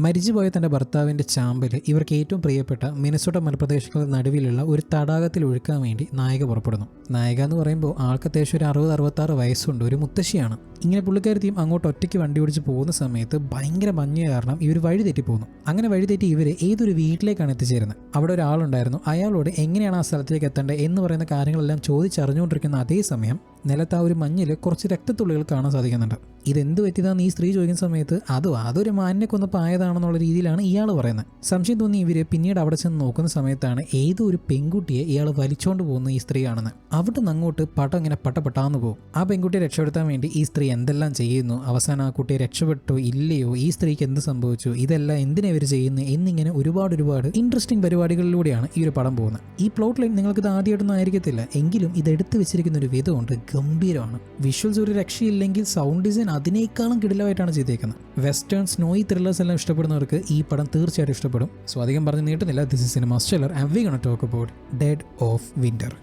മരിച്ചുപോയ തന്റെ ഭർത്താവിന്റെ ചാമ്പല് ഇവർക്ക് ഏറ്റവും പ്രിയപ്പെട്ട മിനസോട്ട മലപ്രദേശങ്ങളുടെ നടുവിലുള്ള ഒരു തടാകത്തിൽ ഒഴുക്കാൻ വേണ്ടി നായിക പുറപ്പെടുന്നു. നായിക എന്ന് പറയുമ്പോൾ ആൾക്ക് അത്യാവശ്യം ഒരു 60-66 വയസ്സുണ്ട്, ഒരു മുത്തശ്ശിയാണ്. ഇങ്ങനെ പുള്ളിക്കാരത്തിയും അങ്ങോട്ട് ഒറ്റയ്ക്ക് വണ്ടി ഓടിച്ച് പോകുന്ന സമയത്ത് ഭയങ്കര മഞ്ഞ് കാരണം ഇവർ വഴി തെറ്റി പോകുന്നു. അങ്ങനെ വഴി തെറ്റി ഇവർ ഏതൊരു വീട്ടിലേക്കാണ് എത്തിച്ചേരുന്നത്. അവിടെ ഒരാളുണ്ടായിരുന്നു. അയാളോട് എങ്ങനെയാണ് ആ സ്ഥലത്തേക്ക് എത്തേണ്ടത് എന്ന് പറയുന്ന കാര്യങ്ങളെല്ലാം ചോദിച്ചറിഞ്ഞുകൊണ്ടിരിക്കുന്ന അതേ സമയം നിലത്ത് ആ ഒരു മഞ്ഞിൽ കുറച്ച് രക്തത്തുള്ളികൾ കാണാൻ സാധിക്കുന്നുണ്ട്. ഇതെന്ത് പറ്റിയതാന്ന് ഈ സ്ത്രീ ചോദിക്കുന്ന സമയത്ത് അതൊരു മാനിനെ കൊന്നപ്പോൾ ആയതാണെന്നുള്ള രീതിയിലാണ് ഇയാൾ പറയുന്നത്. സംശയം തോന്നി ഇവര് പിന്നീട് അവിടെ ചെന്ന് നോക്കുന്ന സമയത്താണ് ഏതോ ഒരു പെൺകുട്ടിയെ ഇയാൾ വലിച്ചോണ്ട് പോകുന്ന ഈ സ്ത്രീ ആണെന്ന്. അവിടെ നിന്ന് അങ്ങോട്ട് പടം ഇങ്ങനെ പട്ടപ്പെട്ടാന്ന് പോകും. ആ പെൺകുട്ടിയെ രക്ഷപ്പെടുത്താൻ വേണ്ടി ഈ സ്ത്രീ എന്തെല്ലാം ചെയ്യുന്നു, അവസാനം ആ കുട്ടിയെ രക്ഷപ്പെട്ടോ ഇല്ലയോ, ഈ സ്ത്രീക്ക് എന്ത് സംഭവിച്ചു, ഇതെല്ലാം എന്തിനാ ഇവർ ചെയ്യുന്നത് എന്നിങ്ങനെ ഒരുപാട് ഇൻട്രസ്റ്റിംഗ് പരിപാടികളിലൂടെയാണ് ഈ ഒരു പടം പോകുന്നത്. ഈ പ്ലോട്ട് ലൈൻ നിങ്ങൾക്ക് ഇത് ആദ്യമായിട്ടൊന്നും ആയിരിക്കത്തില്ല, എങ്കിലും ഇത് എടുത്തു വെച്ചിരിക്കുന്ന ഒരു വിധമുണ്ട്, ഗംഭീരമാണ്. വിഷ്വൽസ് ഒരു രക്ഷയില്ലെങ്കിൽ സൗണ്ട് ഡിസൈൻ അതിനേക്കാളും കിടിലമായിട്ടാണ് ചെയ്തേക്കുന്നത്. വെസ്റ്റേൺ സ്നോയി ത്രില്ലേഴ്സ് എല്ലാം ഇഷ്ടപ്പെടുന്നവർക്ക് ഈ പടം തീർച്ചയായിട്ടും ഇഷ്ടപ്പെടും. സോ അധികം പറഞ്ഞ് നീട്ടുന്നില്ല. This is cinema stellar and we gonna talk about Dead of Winter.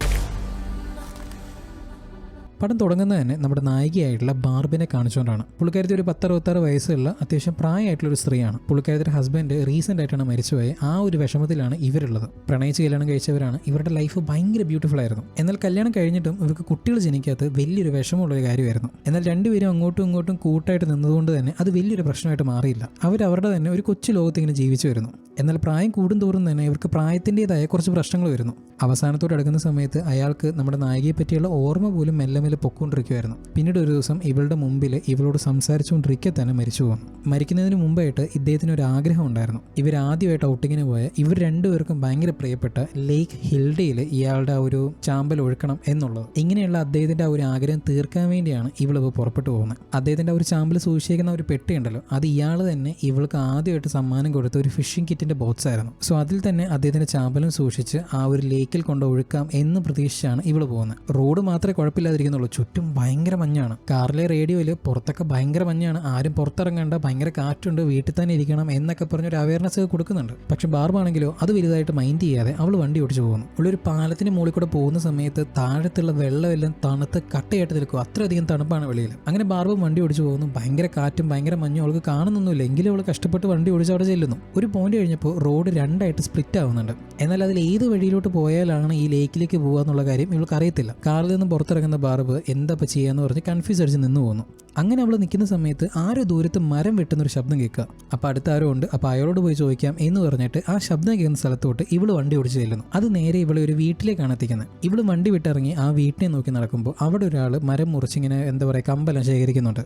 പടം തുടങ്ങുന്നത് തന്നെ നമ്മുടെ നായികയായിട്ടുള്ള ബാർബിനെ കാണിച്ചുകൊണ്ടാണ്. പുള്ളിക്കാരത്തി ഒരു 10-66 വയസ്സുള്ള അത്യാവശ്യം പ്രായമായിട്ടുള്ള ഒരു സ്ത്രീയാണ്. പുള്ളിക്കാരത്തിയുടെ ഹസ്ബൻഡ് റീസെന്റ് ആയിട്ടാണ് മരിച്ചുപോയത്. ആ ഒരു വിഷമത്തിലാണ് ഇവരുള്ളത്. പ്രണയിച്ച് കല്യാണം കഴിച്ചവരാണ്. ഇവരുടെ ലൈഫ് ഭയങ്കര ബ്യൂട്ടിഫുൾ ആയിരുന്നു. എന്നാൽ കല്യാണം കഴിഞ്ഞിട്ടും ഇവർക്ക് കുട്ടികൾ ജനിക്കാത്ത വലിയൊരു വിഷമമുള്ളൊരു കാര്യമായിരുന്നു. എന്നാൽ രണ്ടുപേരും അങ്ങോട്ടും ഇങ്ങോട്ടും കൂട്ടായിട്ട് നിന്നതുകൊണ്ട് തന്നെ അത് വലിയൊരു പ്രശ്നമായിട്ട് മാറിയില്ല. അവരവരുടെ തന്നെ ഒരു കൊച്ചു ലോകത്ത് ഇങ്ങനെ ജീവിച്ചു വരുന്നു. എന്നാൽ പ്രായം കൂടുന്തോറും തന്നെ ഇവർക്ക് പ്രായത്തിൻ്റെതായ കുറച്ച് പ്രശ്നങ്ങൾ വരുന്നു. അവസാനത്തോട് അടുക്കുന്ന സമയത്ത് അയാൾക്ക് നമ്മുടെ നായികയെ പറ്റിയുള്ള ഓർമ്മ പോലും മെല്ലെ പൊക്കൊണ്ടിരിക്കുമായിരുന്നു. പിന്നീട് ഒരു ദിവസം ഇവളുടെ മുമ്പിൽ ഇവളോട് സംസാരിച്ചുകൊണ്ടിരിക്കെ തന്നെ മരിച്ചു പോകുന്നു. മരിക്കുന്നതിന് മുമ്പായിട്ട് ഇദ്ദേഹത്തിന് ഒരു ആഗ്രഹം ഉണ്ടായിരുന്നു. ഇവരാദ്യമായിട്ട് ഔട്ടിങ്ങിന് പോയ ഇവർ രണ്ടുപേർക്കും ഭയങ്കര പ്രിയപ്പെട്ട ലേക്ക് ഹിൽഡയിൽ ഇയാളുടെ ആ ഒരു ചാമ്പൽ ഒഴുക്കണം എന്നുള്ളത്. ഇങ്ങനെയുള്ള അദ്ദേഹത്തിന്റെ ആ ഒരു ആഗ്രഹം തീർക്കാൻ വേണ്ടിയാണ് ഇവളിപ്പോൾ പുറപ്പെട്ടു പോകുന്നത്. അദ്ദേഹത്തിന്റെ ആ ഒരു ചാമ്പൽ സൂക്ഷിക്കുന്ന ഒരു പെട്ടിയുണ്ടല്ലോ, അത് ഇയാൾ തന്നെ ഇവൾക്ക് ആദ്യമായിട്ട് സമ്മാനം കൊടുത്ത ഒരു ഫിഷിംഗ് കിറ്റിന്റെ ബോക്സ് ആയിരുന്നു. സോ അതിൽ തന്നെ അദ്ദേഹത്തിന്റെ ചാമ്പലും സൂക്ഷിച്ച് ആ ഒരു ലേക്കിൽ കൊണ്ട് ഒഴുക്കാം എന്ന് പ്രതീക്ഷിച്ചാണ് ഇവള് പോകുന്നത്. റോഡ് മാത്രമേ കുഴപ്പമില്ലാതിരിക്കുന്നുള്ളൂ, ചുറ്റും ഭയങ്കര മഞ്ഞാണ്. കാറിലെ റേഡിയോയിൽ പുറത്തൊക്കെ ഭയങ്കര മഞ്ഞാണ്, ആരും പുറത്തിറങ്ങേണ്ട, ഭയങ്കര കാറ്റുണ്ട്, വീട്ടിൽ തന്നെ ഇരിക്കണം എന്നൊക്കെ പറഞ്ഞൊരു അവയർനെസ് കൊടുക്കുന്നുണ്ട്. പക്ഷെ ബാർബാണെങ്കിലോ അത് വലുതായിട്ട് മൈൻഡ് ചെയ്യാതെ അവൾ വണ്ടി ഓടിച്ചു പോകുന്നു. ഉള്ളൊരു പാലത്തിന് മുകളിൽ കൂടെ പോകുന്ന സമയത്ത് താഴത്തുള്ള വെള്ളമെല്ലാം തണുത്ത് കട്ടയായിട്ട് നിൽക്കും, അത്രയധികം തണുപ്പാണ് വെളിയിൽ. അങ്ങനെ ബാർബും വണ്ടി ഓടിച്ചു പോകുന്നു. ഭയങ്കര കാറ്റും ഭയങ്കര മഞ്ഞും അവൾക്ക് കാണുന്നൊന്നുമില്ല, എങ്കിലും അവൾ കഷ്ടപ്പെട്ട് വണ്ടി ഓടിച്ച് അവിടെ ചെല്ലുന്നു. ഒരു പോയിന്റ് കഴിഞ്ഞപ്പോൾ റോഡ് രണ്ടായിട്ട് സ്പ്ലിറ്റ് ആവുന്നുണ്ട്. എന്നാൽ അതിൽ ഏത് വഴിയിലോട്ട് പോയാലാണ് ഈ ലേക്കിലേക്ക് പോകുക എന്നുള്ള കാര്യം ഇവൾക്ക് അറിയത്തില്ല. കാറിൽ നിന്ന് പുറത്തിറങ്ങുന്ന ബാർബ് എന്താ ചെയ്യാന്ന് പറഞ്ഞ് കൺഫ്യൂസ് അടിച്ച് നിന്ന് പോകുന്നു. അങ്ങനെ അവൾ നിൽക്കുന്ന സമയത്ത് ആരോ ദൂരത്ത് മരം വെട്ടുന്നൊരു ശബ്ദം കേൾക്കുക. അപ്പോൾ അടുത്ത ആരോ ഉണ്ട്, അപ്പോൾ അയാളോട് പോയി ചോദിക്കാം എന്ന് പറഞ്ഞിട്ട് ആ ശബ്ദം കേൾക്കുന്ന സ്ഥലത്തോട്ട് ഇവള് വണ്ടി ഓടിച്ച് ചെല്ലുന്നു. അത് നേരെ ഇവളെ ഒരു വീട്ടിലേക്കാണ് എത്തിക്കുന്നത്. ഇവള് വണ്ടി വിട്ടിറങ്ങി ആ വീട്ടിനെ നോക്കി നടക്കുമ്പോൾ അവിടെ ഒരാൾ മരം മുറിച്ചിങ്ങനെ എന്താ പറയുക കമ്പെല്ലാം ശേഖരിക്കുന്നുണ്ട്.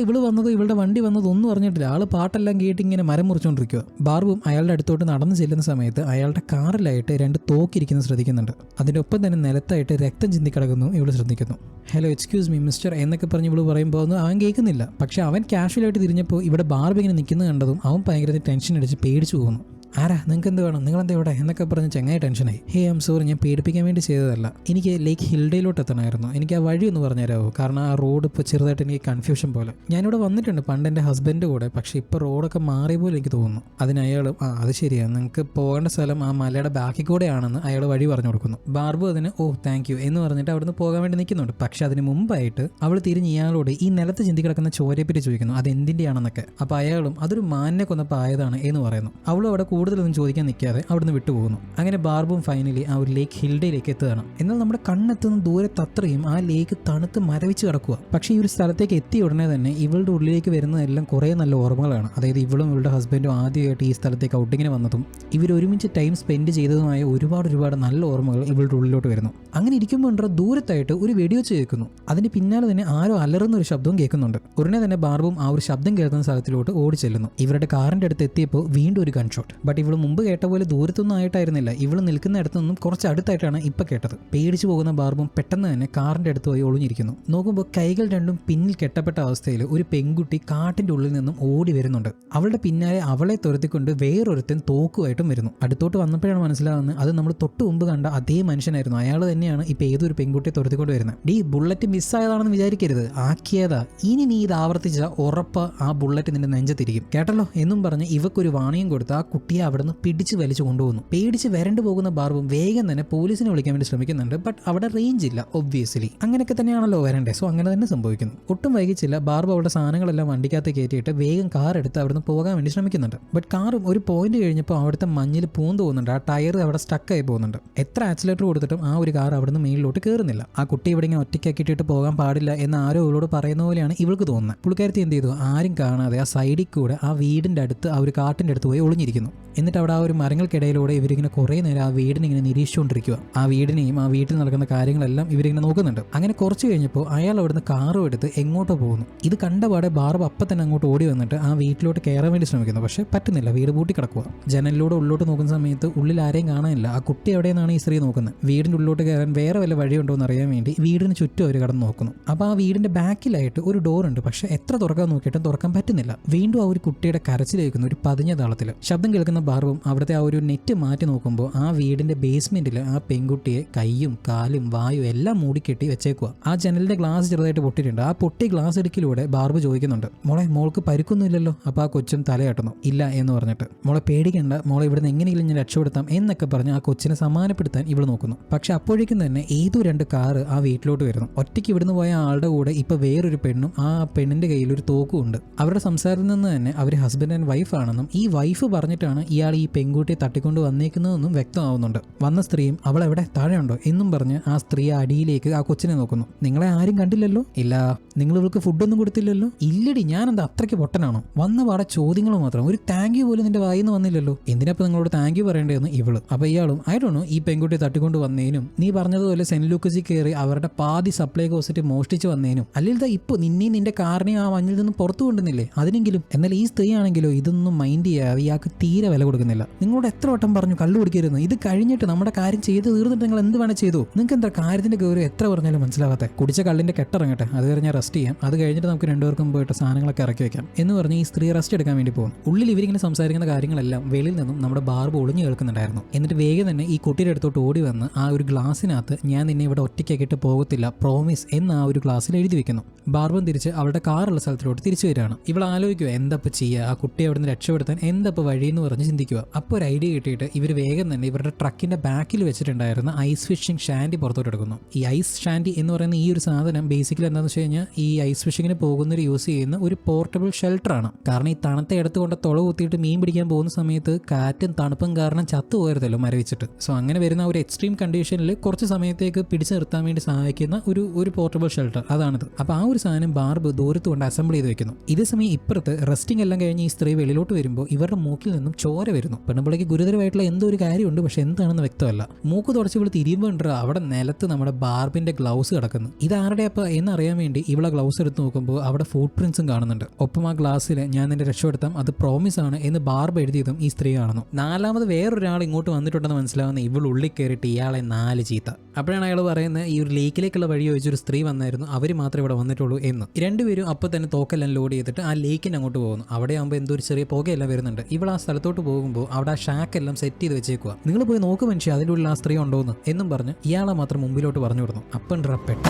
ഇവള് വന്നത് ഇവളുടെ വണ്ടി വന്നത് ഒന്നും അറിഞ്ഞിട്ടില്ല. ആള് പാട്ടെല്ലാം കേട്ട് ഇങ്ങനെ മരം മുറിച്ചുകൊണ്ടിരിക്കുക. ബാർബും അയാളുടെ അടുത്തോട്ട് നടന്നു ചെല്ലുന്ന സമയത്ത് അയാളുടെ കാറിലായിട്ട് 2 തോക്കിരിക്കുന്നത് ശ്രദ്ധിക്കുന്നുണ്ട്. അതിൻ്റെ ഒപ്പം തന്നെ നിലത്തായിട്ട് രക്തം ചിന്തി കിടക്കുന്നു ഇവള് ശ്രദ്ധിക്കുന്നു. ഹലോ എക്സ്ക്യൂസ് മീ മിസ്റ്റർ എന്നൊക്കെ പറഞ്ഞ് ഇവള് പറയുമ്പോൾ അവൻ കേൾക്കുന്നില്ല. പക്ഷെ അവൻ കാഷ്വലായിട്ട് തിരിഞ്ഞപ്പോൾ ഇവിടെ ബാർബി ഇങ്ങനെ നിൽക്കുന്നത് കണ്ടതും അവൻ ഭയങ്കര ടെൻഷൻ അടിച്ച് പേടിച്ചു പോകുന്നു. ആരാ, നിങ്ങൾക്ക് എന്ത് വേണം, നിങ്ങളെന്താ ഇവിടെ എന്നൊക്കെ പറഞ്ഞ് ചങ്ങായി ടെൻഷനായി. ഹേ ഐം സോറി, ഞാൻ പേടിപ്പിക്കാൻ വേണ്ടി ചെയ്തതല്ല, എനിക്ക് ലേക്ക് ഹിൽഡയിലോട്ട് എത്തണമായിരുന്നു, എനിക്ക് ആ വഴി ഒന്ന് പറഞ്ഞു തരാമോ? കാരണം ആ റോഡ് ഇപ്പോൾ ചെറുതായിട്ട് എനിക്ക് കൺഫ്യൂഷൻ പോലെ. ഞാനിവിടെ വന്നിട്ടുണ്ട് പണ്ട് എൻ്റെ ഹസ്ബൻഡ് കൂടെ, പക്ഷേ ഇപ്പോൾ റോഡൊക്കെ മാറിയ പോലെ എനിക്ക് തോന്നുന്നു. അതിന് അയാൾ അത് ശരിയാണ്, നിങ്ങൾക്ക് പോകേണ്ട സ്ഥലം ആ മലയുടെ ബാക്കി കൂടെയാണെന്ന് അയാൾ വഴി പറഞ്ഞു കൊടുക്കുന്നു. ബാർബു അതിന് താങ്ക് യു എന്ന് പറഞ്ഞിട്ട് അവിടുന്ന് പോകാൻ വേണ്ടി നിൽക്കുന്നുണ്ട്. പക്ഷെ അതിന് മുമ്പായിട്ട് അവൾ തിരിഞ്ഞ് ഇയാളോട് ഈ നിലത്ത് ചിന്തി കിടക്കുന്ന ചോരയെപ്പറ്റി ചോദിക്കുന്നു, അത് എന്തിൻ്റെയാണെന്നൊക്കെ. അപ്പോൾ അയാളും അതൊരു മാനിനെ കൊന്നപ്പോൾ ആയതാണ് എന്ന് പറയുന്നു. അവളും അവിടെ കൂടുതലൊന്നും ചോദിക്കാൻ നിൽക്കാതെ അവിടുന്ന് വിട്ടുപോകുന്നു. അങ്ങനെ ബാർബും ഫൈനലി ആ ഒരു ലേക്ക് ഹിൽഡയിലേക്ക് എത്തുകയാണ്. എന്നാൽ നമ്മുടെ കണ്ണെത്തുന്ന ദൂരത്ത് അത്രയും ആ ലേക്ക് തണുത്ത് മരവിച്ച് കിടക്കുക. പക്ഷേ ഈ ഒരു സ്ഥലത്തേക്ക് എത്തിയ ഉടനെ തന്നെ ഇവളുടെ ഉള്ളിലേക്ക് വരുന്നതെല്ലാം കുറേ നല്ല ഓർമ്മകളാണ്. അതായത് ഇവളും ഇവളുടെ ഹസ്ബൻഡും ആദ്യമായിട്ട് ഈ സ്ഥലത്തേക്ക് ഔട്ടിങ്ങിന് വന്നതും ഇവർ ഒരുമിച്ച് ടൈം സ്പെൻഡ് ചെയ്തതുമായ ഒരുപാട് നല്ല ഓർമ്മകൾ ഇവളുടെ ഉള്ളിലോട്ട് വരുന്നു. അങ്ങനെ ഇരിക്കുമ്പോൾ ദൂരത്തായിട്ട് ഒരു വെടിവെച്ച് കേൾക്കുന്നു. അതിന് പിന്നാലെ തന്നെ ആരോ അലറുന്ന ഒരു ശബ്ദവും കേൾക്കുന്നുണ്ട്. ഉടനെ തന്നെ ബാർബും ആ ഒരു ശബ്ദം കേൾക്കുന്ന സ്ഥലത്തിലോട്ട് ഓടി ചെല്ലുന്നു. ഇവരുടെ കാറിന്റെ അടുത്ത് എത്തിയപ്പോൾ വീണ്ടും ഒരു ഗൺഷോട്ട്. ബട്ട് ഇവൾ മുമ്പ് കേട്ട പോലെ ദൂരത്തൊന്നും ആയിട്ടായിരുന്നില്ല, ഇവള് നിൽക്കുന്ന അടുത്തൊന്നും കുറച്ച് അടുത്തായിട്ടാണ് ഇപ്പൊ കേട്ടത്. പേടിച്ചു പോകുന്ന ബാർബും പെട്ടെന്ന് തന്നെ കാറിന്റെ അടുത്ത് പോയി ഒളിഞ്ഞിരിക്കുന്നു. നോക്കുമ്പോൾ കൈകൾ രണ്ടും പിന്നിൽ കെട്ടപ്പെട്ട അവസ്ഥയിൽ ഒരു പെൺകുട്ടി കാട്ടിന്റെ ഉള്ളിൽ നിന്നും ഓടി വരുന്നുണ്ട്. അവളുടെ പിന്നാലെ അവളെ തുരത്തിക്കൊണ്ട് വേറൊരുത്തൻ തോക്കുമായിട്ടും വരുന്നു. അടുത്തോട്ട് വന്നപ്പോഴാണ് മനസ്സിലാവുന്നത് അത് നമ്മൾ തൊട്ട് മുമ്പ് കണ്ട അതേ മനുഷ്യനായിരുന്നു. അയാൾ തന്നെയാണ് ഇപ്പൊ ഏതൊരു പെൺകുട്ടിയെ തുരത്തിക്കൊണ്ട് വരുന്നത്. ബുള്ളറ്റ് മിസ്സായതാണെന്ന് വിചാരിക്കരുത്, ആക്കിയതാ. ഇനി നീ ഇത് ആവർത്തിച്ച ഉറപ്പ് ആ ബുള്ളറ്റ് നിന്റെ നെഞ്ചത്തിരിക്കും കേട്ടല്ലോ എന്നും പറഞ്ഞ് ഇവക്കൊരു വാണിയും കൊടുത്ത് ആ കുട്ടിയെ പയ്യെ അവിടെ നിന്ന് പിടിച്ച് വലിച്ചു കൊണ്ടുപോകുന്നു. പേടിച്ച് വരണ്ടു പോകുന്ന ബാർബും വേഗം തന്നെ പോലീസിനെ വിളിക്കാൻ വേണ്ടി ശ്രമിക്കുന്നുണ്ട്. ബട്ട് അവിടെ റേഞ്ച് ഇല്ല ഒബ്വിയസ്ലി. അങ്ങനെയൊക്കെ തന്നെയാണല്ലോ വരണ്ടേ. സോ അങ്ങനെ തന്നെ സംഭവിക്കുന്നു. ഒട്ടും വൈകിച്ചില്ല. ബാർബ് അവിടെ സാധനങ്ങളെല്ലാം വണ്ടിക്കകത്ത് കയറ്റിയിട്ട് വേഗം കാർ എടുത്ത് അവിടെ നിന്ന് പോകാൻ വേണ്ടി ശ്രമിക്കുന്നുണ്ട്. ബട്ട് കാറും ഒരു പോയിന്റ് കഴിഞ്ഞപ്പോൾ അവിടുത്തെ മഞ്ഞിൽ പൂന്ത് പോകുന്നുണ്ട്. ആ ടയർ അവിടെ സ്റ്റക്കായി പോകുന്നുണ്ട്. എത്ര ആക്സിലേറ്റർ കൊടുത്തിട്ടും ആ ഒരു കാർ അവിടെ നിന്ന് മേളിലോട്ട് കയറുന്നില്ല. ആ കുട്ടി ഇവിടെ ഇങ്ങനെ ഒറ്റയ്ക്കാക്കിയിട്ട് പോകാൻ പാടില്ല എന്ന് ആരോ ഇവളോട് പറയുന്ന പോലെയാണ് ഇവൾക്ക് തോന്നുന്നത്. പുള്ളിക്കാരത്തി എന്ത് ചെയ്തു, ആരും കാണാതെ ആ സൈഡിൽ കൂടെ ആ വീടിന്റെ അടുത്ത് ആ ഒരു കാട്ടിന്റെ അടുത്ത് പോയി ഒളിഞ്ഞിരിക്കുന്നു. എന്നിട്ട് അവിടെ ആ ഒരു മരങ്ങൾക്കിടയിലൂടെ ഇവരിങ്ങനെ കുറേ നേരം ആ വീടിനെ ഇങ്ങനെ നിരീക്ഷിച്ചുകൊണ്ടിരിക്കുക. ആ വീടിനെയും ആ വീട്ടിൽ നടക്കുന്ന കാര്യങ്ങളെല്ലാം ഇവരിങ്ങനെ നോക്കുന്നുണ്ട്. അങ്ങനെ കുറച്ച് കഴിഞ്ഞപ്പോൾ അയാൾ അവിടുന്ന് കാറും എടുത്ത് എങ്ങോട്ടോ പോകുന്നു. ഇത് കണ്ടപാടെ ബാർബ് അപ്പം തന്നെ അങ്ങോട്ട് ഓടി വന്നിട്ട് ആ വീട്ടിലോട്ട് കയറാൻ വേണ്ടി ശ്രമിക്കുന്നു. പക്ഷെ പറ്റുന്നില്ല, വീട് പൂട്ടി കിടക്കുക. ജനലിലൂടെ ഉള്ളോട്ട് നോക്കുന്ന സമയത്ത് ഉള്ളിൽ ആരെയും കാണാനില്ല. ആ കുട്ടി എവിടെയെന്നാണ് ഈ സ്ത്രീ നോക്കുന്നത്. വീടിന്റെ ഉള്ളിലോട്ട് കയറാൻ വേറെ വല്ല വഴിയുണ്ടോ എന്ന് അറിയാൻ വേണ്ടി വീടിന് ചുറ്റും അവർ കടന്ന് നോക്കുന്നു. അപ്പോൾ ആ വീടിന്റെ ബാക്കിലായിട്ട് ഒരു ഡോർ ഉണ്ട്. പക്ഷെ എത്ര തുറക്കാൻ നോക്കിയിട്ടും തുറക്കാൻ പറ്റുന്നില്ല. വീണ്ടും ആ ഒരു കുട്ടിയുടെ കരച്ചിൽ കേൾക്കുന്നു, ഒരു പതിഞ്ഞ താളത്തിൽ. ശബ്ദം കേൾക്കുന്ന ബാർബും അവിടുത്തെ ആ ഒരു നെറ്റ് മാറ്റി നോക്കുമ്പോൾ ആ വീടിന്റെ ബേസ്മെന്റിൽ ആ പെൺകുട്ടിയെ കൈയും കാലും വായും എല്ലാം മൂടിക്കെട്ടി വെച്ചേക്കുക. ആ ജനലിന്റെ ഗ്ലാസ് ചെറുതായിട്ട് പൊട്ടിയിട്ടുണ്ട്. ആ പൊട്ടി ഗ്ലാസ് ഇടുക്കിലൂടെ ബാർബ് ചോദിക്കുന്നുണ്ട്, മോൾക്ക് പരിക്കൊന്നുമില്ലല്ലോ? അപ്പോൾ ആ കൊച്ചും തലയാട്ടുന്നു. ഇല്ല എന്ന് പറഞ്ഞിട്ട്. മോളെ പേടിക്കണ്ട, മോളെ ഇവിടുന്ന് എങ്ങനെയെങ്കിലും ഞാൻ രക്ഷപ്പെടുത്താം എന്നൊക്കെ പറഞ്ഞ് ആ കൊച്ചിനെ സമാധാനപ്പെടുത്താൻ ഇവൾ നോക്കുന്നു. പക്ഷെ അപ്പോഴേക്കും തന്നെ ഏതോ 2 കാറ് ആ വീട്ടിലോട്ട് വരുന്നു. ഒറ്റയ്ക്ക് ഇവിടുന്ന് പോയ ആളുടെ കൂടെ ഇപ്പൊ വേറൊരു പെണ്ണും ആ പെണ്ണിന്റെ കയ്യിൽ ഒരു തോക്കും ഉണ്ട്. അവരുടെ സംസാരത്തിൽ നിന്ന് തന്നെ അവർ ഹസ്ബൻഡ് ആൻഡ് വൈഫ് ആണെന്നും ഈ വൈഫ് പറഞ്ഞിട്ടാണ് ഇയാൾ ഈ പെൺകുട്ടിയെ തട്ടിക്കൊണ്ട് വന്നേക്കുന്നതെന്നും വ്യക്തമാവുന്നുണ്ട്. വന്ന സ്ത്രീയും അവൾ എവിടെ താഴെ ഉണ്ടോ എന്നും പറഞ്ഞ് ആ സ്ത്രീ അടിയിലേക്ക് ആ കൊച്ചിനെ നോക്കുന്നു. നിങ്ങളെ ആരും കണ്ടില്ലല്ലോ? ഇല്ല. നിങ്ങൾ ഇവൾക്ക് ഫുഡൊന്നും കൊടുത്തില്ലല്ലോ? ഇല്ലടി, ഞാൻ എന്താ അത്രയ്ക്ക് പൊട്ടനാണോ? വന്ന പാടെ ചോദ്യങ്ങൾ മാത്രം, ഒരു താങ്ക് യു പോലും നിന്റെ വായിന്ന് വന്നില്ലല്ലോ. എന്തിനപ്പോൾ നിങ്ങളോട് താങ്ക് യു പറയേണ്ടതെന്ന് ഇവള്. അപ്പൊ ഇയാളും ആയിട്ടാണോ ഈ പെൺകുട്ടിയെ തട്ടിക്കൊണ്ട് വന്നേനും നീ പറഞ്ഞതുപോലെ സെന്റ് ലൂക്കസിൽ കയറി അവരുടെ പാതി സപ്ലൈ കോസ്റ്റ് മോഷ്ടിച്ച് വന്നേനും അല്ലെങ്കിൽ ഇപ്പൊ നിന്നെയും നിന്റെ കാറിനെയും ആ മഞ്ഞിൽ നിന്നും പുറത്തു കൊണ്ടുവന്നില്ലേ അതിനെങ്കിലും. എന്നാൽ ഈ സ്ത്രീ ആണെങ്കിലോ ഇതൊന്നും മൈൻഡ് ചെയ്യാതെ ഇയാൾക്ക് തീരെ വില കൊടുക്കുന്നില്ല. നിങ്ങളോട് എത്ര വട്ടം പറഞ്ഞു കള്ളു കുടിക്കരുത്, ഇത് കഴിഞ്ഞിട്ട് നമ്മുടെ കാര്യം ചെയ്ത് തീർന്നിട്ട് നിങ്ങൾ എന്ത് വേണം ചെയ്തു. നിങ്ങൾക്ക് എന്താ കാര്യത്തിന്റെ ഗൗരവം എത്ര പറഞ്ഞാലും മനസ്സിലാവാത്ത? കുടിച്ച കള്ളിന്റെ കെട്ടിറങ്ങട്ടെ, അത് കഴിഞ്ഞാൽ റെസ്റ്റ് ചെയ്യാം, അത് കഴിഞ്ഞിട്ട് നമുക്ക് 2 പേർക്കും പോയിട്ട് സാധനങ്ങളൊക്കെ ഇറക്കി വെക്കാം എന്ന് പറഞ്ഞ് ഈ സ്ത്രീ റെസ്റ്റ് എടുക്കാൻ വേണ്ടി പോകും. ഉള്ളിൽ ഇവരിങ്ങനെ സംസാരിക്കുന്ന കാര്യങ്ങളെല്ലാം വെളിയിൽ നിന്നും നമ്മുടെ ബാർബ് ഒളിഞ്ഞു കേൾക്കുന്നുണ്ടായിരുന്നു. എന്നിട്ട് വേഗം തന്നെ ഈ കുട്ടിയുടെ അടുത്തോട്ട് ഓടി വന്ന് ആ ഒരു ഗ്ലാസിനകത്ത് ഞാൻ നിന്നെ ഇവിടെ ഒറ്റയ്ക്കാക്കിയിട്ട് പോകത്തില്ല പ്രോമിസ് എന്ന് ആ ഒരു ഗ്ലാസ്സിൽ എഴുതി വെക്കുന്നു. ബാർബും തിരിച്ച് അവളുടെ കാറുള്ള സ്ഥലത്തിലോട്ട് തിരിച്ചു വരികയാണ്. ഇവൾ ആലോചിക്കുക എന്തപ്പോൾ ചെയ്യുക, ആ കുട്ടിയെ അവിടെ നിന്ന് രക്ഷപ്പെടുത്താൻ എന്തപ്പോൾ വഴിയെന്ന് പറഞ്ഞ് ചിന്തിക്കുക. അപ്പോൾ ഒരു ഐഡിയ കിട്ടിയിട്ട് ഇവർ വേഗം തന്നെ ഇവരുടെ ട്രക്കിന്റെ ബാക്കിൽ വെച്ചിട്ടുണ്ടായിരുന്ന ഐസ് ഫിഷിംഗ് ഷാൻഡി പുറത്തോട്ട് എടുക്കുന്നു. ഈ ഐസ് ഷാൻഡി എന്ന് പറയുന്ന ഈ ഒരു സാധനം ബേസിക്കലി എന്താണെന്ന് വെച്ച് കഴിഞ്ഞാൽ ഈ ഐസ് ഫിഷിങ്ങിന് പോകുന്നവർ യൂസ് ചെയ്യുന്ന ഒരു പോർട്ടബിൾ ഷെൽട്ടർ ആണ്. കാരണം ഈ തണുത്ത എടുത്തുകൊണ്ട് തുള കുത്തിയിട്ട് മീൻ പിടിക്കാൻ പോകുന്ന സമയത്ത് കാറ്റും തണുപ്പും കാരണം ചത്തു പോയതല്ലോ മരവിച്ചിട്ട്. സോ അങ്ങനെ വരുന്ന ഒരു എക്സ്ട്രീം കണ്ടീഷനിൽ കുറച്ച് സമയത്തേക്ക് പിടിച്ചു നിർത്താൻ വേണ്ടി സഹായിക്കുന്ന ഒരു പോർട്ടബിൾ ഷെൽട്ടർ അതാണിത്. അപ്പോൾ ആ ഒരു സാധനം ബാർബ് ദൂരത്ത് കൊണ്ട് അസംബിൾ ചെയ്ത് വെക്കുന്നു. ഇതേ സമയം ഇപ്പുറത്ത് റെസ്റ്റിംഗ് എല്ലാം കഴിഞ്ഞ് ഈ സ്ത്രീ വെളിയിലോട്ട് വരുമ്പോൾ ഇവരുടെ മൂക്കിൽ നിന്നും ചോര വരുന്നു. പെണ്ണുപിള്ളയ്ക്ക് ഗുരുതരമായിട്ടുള്ള എന്തോ ഒരു കാര്യമുണ്ട്, പക്ഷെ എന്താണെന്ന് വ്യക്തമല്ല. മൂക്ക് തുടച്ച് ഇവൾ തിരിയുമ്പോൾ അവിടെ നിലത്ത് നമ്മുടെ ബാർബിന്റെ ഗ്ലൗസ് കിടക്കുന്നു. ഇതാരുടെ അപ്പൊ എന്നറിയാൻ വേണ്ടി ഇവളെ ഗ്ലൗസ് എടുത്ത് നോക്കുമ്പോൾ അവിടെ ഫുട് പ്രിന്റ്സും കാണുന്നുണ്ട്. ഒപ്പം ആ ഗ്ലാസ്സിൽ ഞാൻ നിന്റെ രക്ഷപ്പെടുത്താം, അത് പ്രോമിസ് ആണ് എന്ന് ബാർബ് എഴുതിയതും ഈ സ്ത്രീ കാണുന്നു. 4ാമത് വേറൊരാൾ ഇങ്ങോട്ട് വന്നിട്ടുണ്ടെന്ന് മനസ്സിലാവുന്ന ഇവൾ ഉള്ളിൽ കയറിയിട്ട് ഇയാളെ 4 ചീത്ത. അപ്പോഴാണ് അയാൾ പറയുന്നത് ഈ ഒരു ലേക്കിലേക്കുള്ള വഴി ചോദിച്ചൊരു സ്ത്രീ വന്നായിരുന്നു, അവർ മാത്രമേ ഇവിടെ വന്നിട്ടുള്ളൂ എന്ന്. 2 പേരും അപ്പോൾ തന്നെ തോക്കെല്ലാം ലോഡ് ചെയ്തിട്ട് ആ ലേക്കിന് അങ്ങോട്ട് പോകുന്നു. അവിടെ ആകുമ്പോൾ എന്തോ ഒരു ചെറിയ പുകയെല്ലാം വരുന്നുണ്ട്. ഇവൾ ആ സ്ഥലത്തോട്ട് പോകുമ്പോൾ അവിടെ ആ ഷാക്കെല്ലാം സെറ്റ് ചെയ്ത് വെച്ചേക്കുക. നിങ്ങൾ പോയി നോക്ക് മനുഷ്യ അതിൻ്റെ ഉള്ളിൽ ആ സ്ത്രീ ഉണ്ടോന്ന് എന്നും പറഞ്ഞ് ഇയാളെ മാത്രം മുമ്പിലോട്ട് പറഞ്ഞു വിടുന്നു. അപ്പം ഡ്രപ്പെട്ട്